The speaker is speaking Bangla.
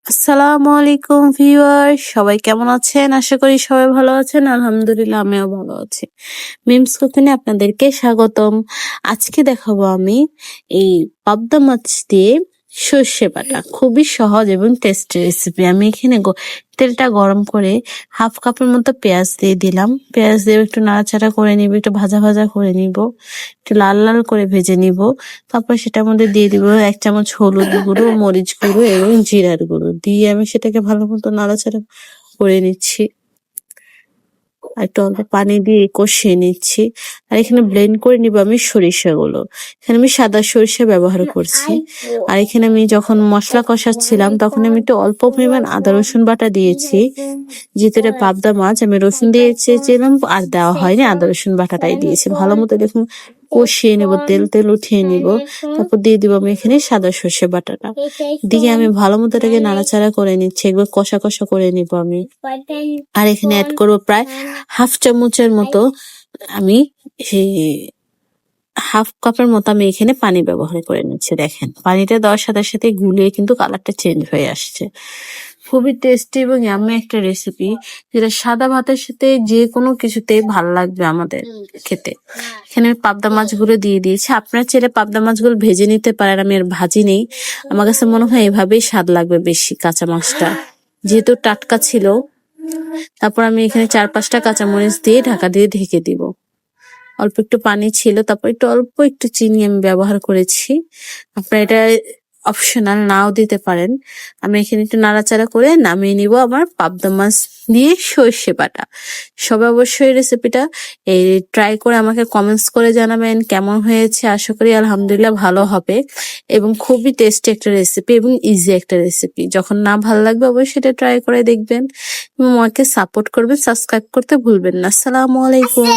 আসসালামু আলাইকুম ভিউয়ার, সবাই কেমন আছেন? আশা করি সবাই ভালো আছেন। আলহামদুলিল্লাহ আমিও ভালো আছি। মিমস কুকিনে আপনাদেরকে স্বাগতম। আজকে দেখাবো আমি এই পাবদা মাছ দিয়ে সর্ষে বাটা, খুবই সহজ এবং টেস্টি রেসিপি। আমি এখানে তেলটা গরম করে হাফ কাপের মতো পেঁয়াজ দিয়ে দিলাম। পেঁয়াজ দিয়ে একটু নাড়াচাড়া করে নিব, একটু ভাজা ভাজা করে নিব, একটু লাল লাল করে ভেজে নিব। তারপর সেটার মধ্যে দিয়ে দিব 1 চামচ হলুদ গুঁড়ো, মরিচ গুঁড়ো এবং জিরার গুঁড়ো দিয়ে আমি সেটাকে ভালো মতো নাড়াচাড়া করে নিচ্ছি। আর একটু অল্প পানি দিয়ে কষিয়ে নিচ্ছি। আর এখানে ব্লেন্ড করে নিব আমি সরিষাগুলো। এখানে আমি সাদা সরিষা ব্যবহার করছি। আর এখানে আমি যখন মশলা কষাচ্ছিলাম তখন আমি একটু অল্প পরিমাণ আদা রসুন বাটা দিয়েছি। যেহেতু এটা পাবদা মাছ, আমি রসুন দিয়েছিলাম আর দেওয়া হয়নি, আদা রসুন বাটাটাই দিয়েছি। ভালো মতো দেখুন কষিয়ে নিব, তেল তেল উঠিয়ে নিব। তারপর দিয়ে দিব আমি এখানে সাদা সর্ষে বাটাটা দিয়ে আমি ভালো মতো এটাকে নাড়াচাড়া করে নিচ্ছি। এগুলো কষা কষা করে নিব আমি। আর এখানে অ্যাড করবো প্রায় হাফ চামচের মতো, আমি সেই হাফ কাপের মতো আমি এখানে পানি ব্যবহার করে নিচ্ছি। দেখেন পানিটা দেওয়ার সাথে সাথে গুলিয়ে কিন্তু কালারটা চেঞ্জ হয়ে আসছে। খুবই টেস্টি এবং ইয়াম্মি একটা রেসিপি, যেটা সাদা ভাতের সাথে যে কোনো কিছুতে ভালো লাগবে আমাদের খেতে। এখানে আমি পাবদা মাছগুলো দিয়ে দিয়েছি। আপনারা চাইলে পাবদা মাছগুলো ভেজে নিতে পারেন, আমি আর ভাজি নেই। আমার কাছে মনে হয় এভাবেই স্বাদ লাগবে বেশি, কাঁচা মাছটা যেহেতু টাটকা ছিল। তারপর আমি এখানে 4-5টা কাঁচামরিচ দিয়ে ঢাকা দিয়ে ঢেকে দিব। অল্প একটু পানি ছিল, তারপর অল্প একটু চিনি আমি ব্যবহার করেছি। আপনারা এটা অপশনাল নাও দিতে পারেন। আমি এখানে একটু নাড়াচাড়া করে নামিয়ে নিব আমার পাবদা মাছ দিয়ে সর্ষে বাটা। সবাই অবশ্যই রেসিপিটা ট্রাই করে আমাকে কমেন্টস করে জানাবেন কেমন হয়েছে। আশা করি আলহামদুলিল্লাহ ভালো হবে এবং খুবই টেস্টি একটা রেসিপি এবং ইজি একটা রেসিপি। যখন না ভালো লাগবে অবশ্যই এটা ট্রাই করে দেখবেন এবং আমাকে সাপোর্ট করবেন, সাবস্ক্রাইব করতে ভুলবেন না। আসসালামু আলাইকুম।